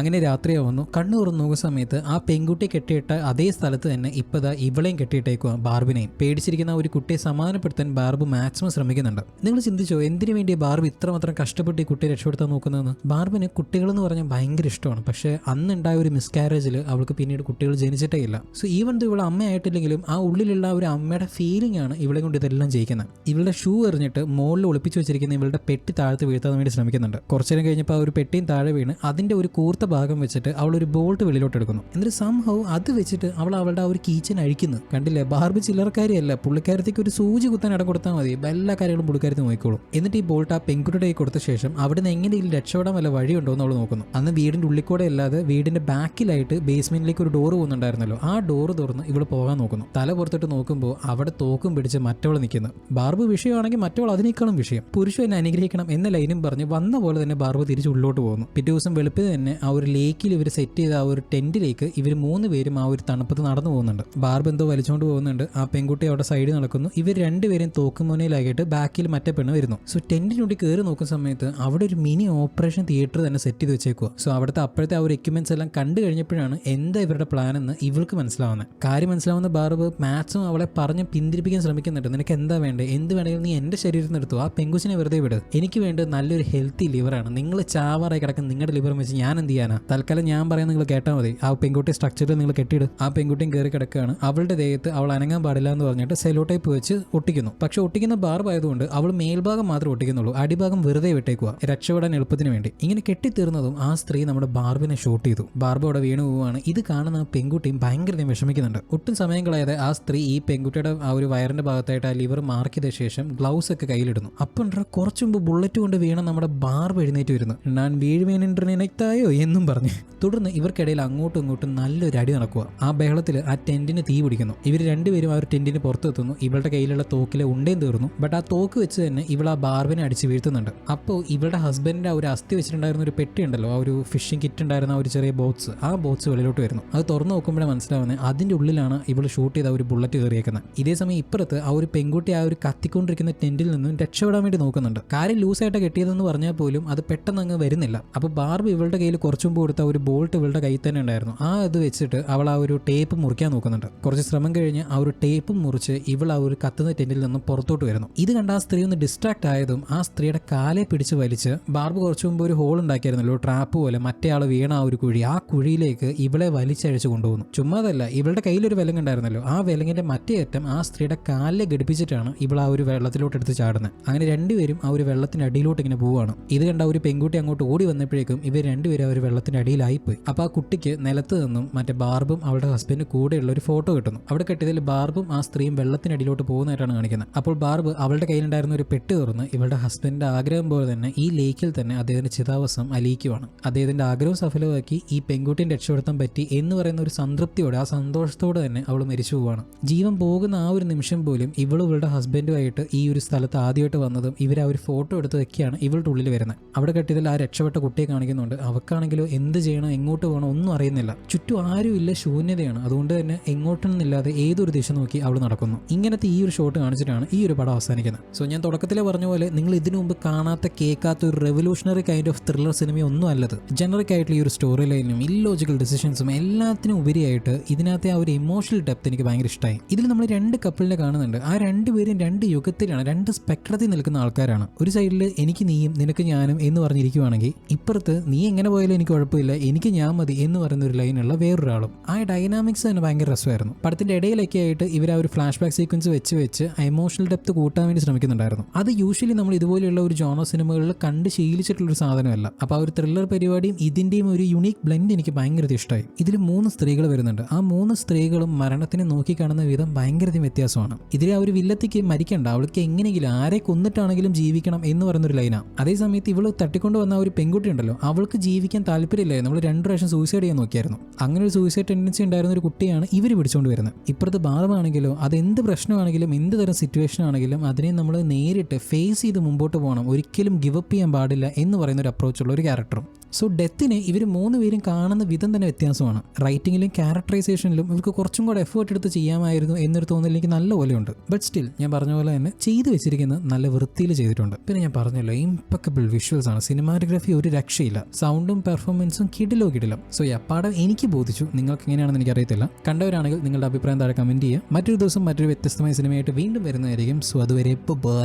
അങ്ങനെ രാത്രിയാവുന്നു. കണ്ണു തുറന്നു നോക്കുന്ന സമയത്ത് ആ പെൺകുട്ടി കെട്ടിയിട്ട അതേ സ്ഥലത്ത് തന്നെ ഇപ്പതാ ഇവളെയും കെട്ടിയിട്ടേക്കുക, ബാർബിനെയും. പേടിച്ചിരിക്കുന്ന ഒരു കുട്ടിയെ സമാധാനപ്പെടുത്താൻ ബാർബ് മാക്സിമം ശ്രമിക്കുന്നുണ്ട്. നിങ്ങൾ ചിന്തിച്ചോ എന്തിനു വേണ്ടി ബാർബ് ഇത്രമാത്രം കഷ്ടപ്പെട്ട് ഈ കുട്ടിയെ രക്ഷപ്പെടുത്താൻ നോക്കുന്നതെന്ന്? ബാർബിന് കുട്ടികളെന്ന് പറഞ്ഞാൽ ഭയങ്കര ഇഷ്ടമാണ്. പക്ഷേ അന്നുണ്ടായ ഒരു മിസ്കാരേജിൽ അവൾക്ക് പിന്നീട് കുട്ടികൾ ജനിച്ചിട്ടേ ഇല്ല. സോ ഈവൻ ഇവളെ അമ്മയായിട്ടില്ലെങ്കിലും ആ ഉള്ളിലുള്ള ഒരു അമ്മയുടെ ഫീലിംഗ് ആണ് ഇവളെ കൊണ്ട് ഇതെല്ലാം ചെയ്യിക്കുന്നത്. ഇവളുടെ ഷൂ എറിഞ്ഞിട്ട് മുകളിൽ ഒളിപ്പിച്ചു വെച്ചിരിക്കുന്ന ഇവളുടെ പെട്ടി താഴത്ത് വീഴ്ത്താൻ വേണ്ടി ശ്രമിക്കുന്നുണ്ട്. കുറച്ചു നേരം കഴിഞ്ഞപ്പോൾ ആ ഒരു പെട്ടിയും താഴെ വീണ് അതിന്റെ ഒരു കൂർത്ത ഭാഗം വെച്ചിട്ട് അവൾ ഒരു ബോൾട്ട് വെളിയിലോട്ട് എടുക്കുന്നു. എന്നിട്ട് സംഭവം അത് വെച്ചിട്ട് അവൾ അവളുടെ ആ ഒരു കീച്ചൻ അഴിക്കുന്നു. കണ്ടില്ലേ, ബാർബി ചില്ലറക്കാരിയല്ല. പുള്ളിക്കാരത്തേക്ക് ഒരു സൂചി കുത്താൻ ഇടം കൊടുത്താൽ മതി, എല്ലാ കാര്യങ്ങളും പുള്ളിക്കാരത്ത് നോക്കിക്കോളും. എന്നിട്ട് ഈ ബോൾട്ട് ആ പെൺകുട്ടിയുടെ കൊടുത്ത ശേഷം അവിടെ നിന്ന് എങ്ങനെയും രക്ഷപ്പെടാൻ വല്ല വഴിയുണ്ടോ എന്ന് അവൾ നോക്കുന്നു. അന്ന് വീടിന്റെ ഉള്ളിൽ കൂടെ അല്ലാതെ വീടിന്റെ ബാക്കിലായിട്ട് ബേസ്മെന്റിലേക്ക് ഒരു ഡോറ് പോകുന്നുണ്ടായിരുന്നല്ലോ, ആ ഡോറ് തുറന്ന് ഇവള് പോകാൻ നോക്കുന്നു. തല പുറത്തിട്ട് നോക്കുമ്പോൾ അവിടെ തോക്കും പിടിച്ച് മറ്റവൾ നിൽക്കുന്നു. ബാർബ് വിഷയമാണെങ്കിൽ മറ്റവൾ അതിനേക്കാളും വിഷയം. പുരുഷൻ എന്നെ അനുഗ്രഹിക്കണം എന്ന ലൈനും പറഞ്ഞ് വന്ന പോലെ തന്നെ ബാർബ് തിരിച്ച് ഉള്ളിലോട്ട് പോകുന്നു. പിറ്റേ ദിവസം വെളുപ്പിന് തന്നെ ആ ഒരു ലേക്കിൽ ഇവർ സെറ്റ് ചെയ്ത ആ ഒരു ടെന്റിലേക്ക് ഇവർ 3 പേരും ആ ഒരു തണുപ്പത്ത് നടന്നു പോകുന്നുണ്ട്. ബാർബ് എന്തോ വലിച്ചുകൊണ്ട് പോകുന്നുണ്ട്. ആ പെൺകുട്ടി അവിടെ സൈഡിൽ നടക്കുന്നു. ഇവർ രണ്ടുപേരും തോക്കുമുനയിലായിട്ട് ബാക്കിൽ മറ്റേ പെണ്ണ് വരുന്നു. സോ ടെന്റിനുള്ളിൽ കയറി നോക്കുന്ന സമയത്ത് അവിടെ ഒരു മിനി ഓപ്പറേഷൻ തിയേറ്റർ തന്നെ സെറ്റ് ചെയ്ത് വെച്ചേക്കുക. സോ അവിടുത്തെ അപ്പോഴത്തെ ആ ഒരു എക്യുപ്മെന്റ്സ് എല്ലാം കണ്ടു കഴിഞ്ഞപ്പോഴാണ് എന്താ ഇവരുടെ പ്ലാൻ എന്ന് ഇവൾക്ക് മനസ്സിലാവുന്നത്. കാര്യം മനസ്സിലാവുന്ന ബാർബ് മാക്സിമം അവളെ പറഞ്ഞ് പിന്തിരിപ്പിക്കാൻ ശ്രമിക്കുന്നുണ്ട്. നിനക്ക് എന്താ വേണ്ടേ, എന്ത് വേണമെങ്കിലും നീ എന്റെ ശരീരത്തിൽ നിന്ന് എടുത്തു, ആ പെങ്കുച്ചിനെ വെറുതെ വിട്, എനിക്ക് വേണ്ടത് നല്ലൊരു ഹെൽത്തി ലിവറാണ്, നിങ്ങൾ ചാവാറായി കിടക്കുന്ന നിങ്ങളുടെ ലിവർ വെച്ച് ഞാൻ എന്ത് ചെയ്യാനാ, തൽക്കാലം ഞാൻ പറയാൻ നിങ്ങൾ കേട്ടാൽ മതി, ആ പെൺകുട്ടി സ്ട്രക്ചറിൽ നിങ്ങൾ കെട്ടിയിട്. ആ പെൺകുട്ടിയും കയറി കിടക്കുകയാണ്. അവളുടെ ദേഹത്ത് അവൾ അനങ്ങാൻ പാടില്ല എന്ന് പറഞ്ഞിട്ട് സെലോ ടൈപ്പ് വെച്ച് ഒട്ടിക്കുന്നു. പക്ഷെ ഒട്ടിക്കുന്ന ബാർബ് ആയതുകൊണ്ട് അവൾ മേൽഭാഗം മാത്രം ഒട്ടിക്കുന്നുള്ളൂ, അടിഭാഗം വെറുതെ വിട്ടേക്കുക രക്ഷപ്പെടാൻ എളുപ്പത്തിന് വേണ്ടി. ഇങ്ങനെ കെട്ടിത്തീർന്നതും ആ സ്ത്രീ നമ്മുടെ ബാർബിനെ ഷൂട്ട് ചെയ്തു. ബാർബ് അവിടെ വീണു പോവുകയാണ്. ഇത് കാണുന്ന പെൺകുട്ടിയും ഭയങ്കര വിഷമിക്കുന്നുണ്ട്. ഒട്ടും സമയം കളയാതെ ആ സ്ത്രീ ഈ പെൺകുട്ടിയുടെ ആ ഒരു വയറിന്റെ ഭാഗത്തായിട്ട് ആ ലിവർ മാർക്ക് ചെയ്ത ശേഷം ഗ്ലൗസ് ഒക്കെ കയ്യിലിടുന്നു. അപ്പം കുറച്ചു മുമ്പ് ബുള്ളറ്റ് കൊണ്ട് വീണ നമ്മുടെ ബാർബ് എഴുന്നേറ്റ് വരുന്നു. ഞാൻ വീഴുവേനെത്തായോ എന്നും പറഞ്ഞു. തുടർന്ന് ഇവർക്കിടയിൽ അങ്ങോട്ടും ഇങ്ങോട്ടും നല്ലൊരു അടി നടക്കുക. ആ ബഹളത്തിൽ ആ ടെന്റിന് തീ പിടിക്കുന്നു. ഇവർ രണ്ടുപേരും ആ ഒരു ടെന്റിന് പുറത്തെത്തുന്നു. ഇവളുടെ കയ്യിലുള്ള തോക്കിലെ ഉണ്ടയും തീർന്നു. ബട്ട് ആ തോക്ക് വെച്ച് തന്നെ ഇവൾ ആ ബാർബിനെ അടിച്ച് വീഴ്ത്തുന്നുണ്ട്. അപ്പോൾ ഇവളുടെ ഹസ്ബൻഡിന്റെ ആ ഒരു അസ്ഥി വെച്ചിട്ടുണ്ടായിരുന്ന ഒരു പെട്ടി ഉണ്ടല്ലോ, ആ ഒരു ഫിഷിംഗ് കിറ്റ് ഉണ്ടായിരുന്ന ആ ഒരു ചെറിയ ബോക്സ്, ആ ബോക്സ് വെളിയിലോട്ട് വരുന്നു. അത് തുറന്നു നോക്കുമ്പോഴേ മനസ്സിലാവുന്നത് അതിന്റെ ഉള്ളിലാണ് ഇവൾ ഷൂട്ട് ചെയ്ത ഒരു ബുള്ളറ്റ് കയറിയേക്കുന്നത്. ഇതേസമയം ഇപ്പുറത്ത് ആ ഒരു പെൺകുട്ടി ആ ഒരു കത്തിക്കൊണ്ടിരിക്കുന്ന ടെന്റിൽ നിന്നും രക്ഷപ്പെടാൻ വേണ്ടി നോക്കുന്നുണ്ട്. കാര്യം ലൂസായിട്ട് കെട്ടിയതെന്ന് പറഞ്ഞാൽ പോലും അത് പെട്ടെന്ന് അങ്ങ് വരുന്നില്ല. അപ്പോൾ ബാർബ് ഇവളുടെ കയ്യിൽ കുറച്ചു മുമ്പ് കൊടുത്ത ഒരു ബോൾട്ട് ഇവളുടെ കയ്യിൽ തന്നെ ഉണ്ടായിരുന്നു. ആ ഇത് വെച്ചിട്ട് അവൾ ആ ഒരു ടേപ്പ് മുറിക്കാൻ നോക്കുന്നുണ്ട്. കുറച്ച് ശ്രമം കഴിഞ്ഞ് ആ ഒരു ടേപ്പ് മുറിച്ച് ഇവൾ ആ ഒരു കത്തുന്ന ടെന്റിൽ നിന്നും പുറത്തോട്ട് വരുന്നു. ഇത് കണ്ട ആ സ്ത്രീ ഒന്ന് ഡിസ്ട്രാക്ട് ആയതും ആ സ്ത്രീയുടെ കാലെ പിടിച്ച് വലിച്ച് ബാർബ് കുറച്ചു മുമ്പ് ഒരു ഹോൾ ഉണ്ടാക്കിയായിരുന്നല്ലോ, ട്രാപ്പ് പോലെ, മറ്റേ ആൾ വീണ ആ ഒരു കുഴി, ആ കുഴിയിലേക്ക് ഇവളെ വലിച്ചഴിച്ച് കൊണ്ടുപോകുന്നു. ചുമ്മാതല്ല, ഇവളുടെ കയ്യിലൊരു വിലങ്ങ് ഉണ്ടായിരുന്നല്ലോ, ആ വിലങ്ങിന്റെ മറ്റേ അറ്റം ആ സ്ത്രീയുടെ കാലിലെ ഘടിപ്പിച്ചിട്ടാണ് ഇവൾ ആ ഒരു വെള്ളത്തിലോട്ട് എടുത്ത് ചാടുന്നത്. അങ്ങനെ രണ്ടുപേരും ആ ഒരു വെള്ളത്തിന്റെ അടിയിലോട്ട് ഇങ്ങനെ പോവുകയാണ്. ഇത് കണ്ട ഒരു പെൺകുട്ടി അങ്ങോട്ട് ഓടി വന്നപ്പോഴേക്കും ഇവർ രണ്ടുപേരും ആ ഒരു വെള്ളത്തിന്റെ അടിയിലായിപ്പോയി. അപ്പോൾ ആ കുട്ടിക്ക് നിലത്ത് നിന്നും മറ്റേ ബാർബും അവളുടെ ഹസ്ബൻഡ് കൂടെയുള്ള ഒരു ഫോട്ടോ കിട്ടുന്നു. അവിടെ കെട്ടിയതിൽ ബാർബും ആ സ്ത്രീയും വെള്ളത്തിനടിയിലോട്ട് പോകുന്നതായിട്ടാണ് കാണിക്കുന്നത്. അപ്പോൾ ബാർബ് അവളുടെ കയ്യിലുണ്ടായിരുന്ന ഒരു പെട്ടി തുറന്ന് ഇവളുടെ ഹസ്ബൻഡിന്റെ ആഗ്രഹം പോലെ തന്നെ ഈ ലേക്കിൽ തന്നെ അദ്ദേഹത്തിന്റെ ചിതാവസം അലിയിക്കുവാണ്. അദ്ദേഹത്തിന്റെ ആഗ്രഹം സഫലമാക്കി ഈ പെൺകുട്ടിയെ രക്ഷപ്പെടുത്താൻ പറ്റി എന്ന് പറയുന്ന ഒരു സംതൃപ്തിയോടെ, ആ സന്തോഷത്തോടെ തന്നെ അവൾ മരിച്ചു പോവാണ്. ജീവൻ പോകുന്ന ആ ഒരു നിമിഷം പോലും ഇവളുടെ ഹസ്ബൻഡുമായിട്ട് ഈ ഒരു സ്ഥലത്ത് ആദ്യമായിട്ട് വന്നതും ഇവർ ആ ഒരു ഫോട്ടോ എടുത്ത് വെക്കുകയാണ് ഇവളുടെ ഉള്ളിൽ വരുന്നത്. അവിടെ കെട്ടിയതിൽ ആ രക്ഷപ്പെട്ട കുട്ടിയെ കാണിക്കുന്നുണ്ട്. അവക്കാണെങ്കിൽ ആണെങ്കിലോ എന്ത് ചെയ്യണം, എങ്ങോട്ട് പോകണം ഒന്നും അറിയുന്നില്ല. ചുറ്റും ആരുമില്ല, ശൂന്യതയാണ്. അതുകൊണ്ട് തന്നെ എങ്ങോട്ടൊന്നുമില്ലാതെ ഏതൊരു ദിശ നോക്കി അവൾ നടക്കുന്നു. ഇങ്ങനത്തെ ഈ ഒരു ഷോട്ട് കാണിച്ചിട്ടാണ് ഈ ഒരു പടം അവസാനിക്കുന്നത്. സോ ഞാൻ തുടക്കത്തിലെ പറഞ്ഞ പോലെ നിങ്ങൾ ഇതിനു മുമ്പ് കാണാത്ത, കേൾക്കാത്ത ഒരു റെവല്യൂഷണറി കൈൻഡ് ഓഫ് ത്രില്ലർ സിനിമയൊന്നും അല്ലത്. ജനറിക് ആയിട്ടുള്ള ഈ ഒരു സ്റ്റോറി ലൈനും ഇല്ലോജിക്കൽ ഡിസിഷൻസും എല്ലാത്തിനും ഉപരിയായിട്ട് ഇതിനകത്തെ ആ ഒരു ഇമോഷണൽ ഡെപ്ത് എനിക്ക് ഭയങ്കര ഇഷ്ടമായി. ഇതിൽ നമ്മൾ 2 കപ്പിളിനെ കാണുന്നുണ്ട്. ആ 2 പേരും 2 യുഗത്തിലാണ്, 2 സ്പെക്ട്രത്തിൽ നിൽക്കുന്ന ആൾക്കാരാണ്. ഒരു സൈഡിൽ എനിക്ക് നീയും നിനക്ക് ഞാനും എന്ന് പറഞ്ഞിരിക്കുവാണെങ്കിൽ, ഇപ്പുറത്ത് നീ എങ്ങനെ പോയാലും എനിക്ക് കുഴപ്പമില്ല, എനിക്ക് ഞാൻ മതി എന്ന് പറയുന്ന ഒരു ലൈനുള്ള വേറൊരാളും. ആ ഡൈനാമിക്സ് തന്നെ ഭയങ്കര രസമായിരുന്നു. പടത്തിന്റെ ഇടയിലൊക്കെ ആയിട്ട് ഇവർ ആ ഒരു ഫ്ലാഷ് ബാക്ക് സീക്വൻസ് വെച്ച് ആ എമോഷണൽ ഡെപ്ത് കൂട്ടാൻ വേണ്ടി ശ്രമിക്കുന്നുണ്ടായിരുന്നു. അത് യൂഷ്വലി നമ്മൾ ഇതുപോലെയുള്ള ഒരു ജോണർ സിനിമകളിൽ കണ്ട് ശീലിച്ചിട്ടുള്ളൊരു സാധനമല്ല. അപ്പോൾ ആ ഒരു ത്രില്ലർ പരിപാടിയും ഇതിന്റെയും ഒരു യുണീക്ക് ബ്ലെൻഡ് എനിക്ക് ഭയങ്കര ഇഷ്ടമായി. ഇതിൽ 3 സ്ത്രീകൾ വരുന്നുണ്ട്. ആ 3 സ്ത്രീകളും മരണത്തിനെ നോക്കിക്കാണുന്ന വിധം ഭയങ്കര വ്യത്യാസമാണ്. ഇതിലെ ആ ഒരു വില്ലത്തിക്ക് മരിക്കണ്ട, അവൾക്ക് എങ്ങനെയെങ്കിലും ആരെ കൊന്നിട്ടാണെങ്കിലും ജീവിക്കണം എന്ന് പറയുന്നൊരു ലൈനാണ്. അതേസമയത്ത് ഇവള് തട്ടിക്കൊണ്ട് വന്ന ഒരു പെൺകുട്ടി ഉണ്ടല്ലോ, അവൾക്ക് ജീവിക്കാൻ താല്പര്യമില്ലായിരുന്നു. നമ്മൾ 2 പ്രാവശ്യം സൂയിസൈഡ് ചെയ്യാൻ നോക്കിയായിരുന്നു. അങ്ങനെ ഒരു സൂയിസൈഡ് ടെൻഡൻസി ഉണ്ടായിരുന്ന ഒരു കുട്ടിയാണ് ഇവർ പിടിച്ചുകൊണ്ട് വരുന്നത്. ഇപ്പുറത്ത് ബാർബാണെങ്കിലോ അത് എന്ത് പ്രശ്നമാണെങ്കിലും എന്ത് തരം സിറ്റുവേഷൻ ആണെങ്കിലും അതിനെ നമ്മൾ നേരിട്ട് ഫേസ് ചെയ്ത് മുമ്പോട്ട് പോകണം, ഒരിക്കലും ഗിവ് അപ്പ് ചെയ്യാൻ പാടില്ല എന്ന് പറയുന്ന ഒരു അപ്രോച്ചുള്ള ഒരു ക്യാരക്ടറും. സോ ഡെത്തിനെ ഇവർ 3 പേരും കാണുന്ന വിധം തന്നെ വ്യത്യാസമാണ്. റൈറ്റിങ്ങിലും ക്യാരക്ടറൈസേഷനിലും ഇവർക്ക് കുറച്ചും കൂടെ എഫേർട്ട് എടുത്ത് ചെയ്യാമായിരുന്നു എന്നൊരു തോന്നൽ എനിക്ക് നല്ല പോലെയുണ്ട്. ബട്ട് സ്റ്റിൽ ഞാൻ പറഞ്ഞ പോലെ തന്നെ ചെയ്തു വെച്ചിരിക്കുന്നത് നല്ല വൃത്തിയിൽ ചെയ്തിട്ടുണ്ട്. പിന്നെ ഞാൻ പറഞ്ഞല്ലോ, ഇംപെക്കബിൾ വിഷ്വൽസ് ആണ്. സിനിമാറ്റോഗ്രഫി ഒരു രക്ഷയില്ല. സൗണ്ടും പെർഫോമൻസും കിടിലം. സോ പടം എനിക്ക് ബോധിച്ചു. നിങ്ങൾക്ക് എങ്ങനെയാണെന്ന് എനിക്കറിയത്തില്ല. കണ്ടവരാണെങ്കിൽ നിങ്ങളുടെ അഭിപ്രായം താഴെ കമന്റ് ചെയ്യുക. മറ്റൊരു ദിവസം മറ്റൊരു വ്യത്യസ്തമായ സിനിമയായിട്ട് വീണ്ടും വരുന്നതായിരിക്കും. സോ അതുവരെ ബൈ.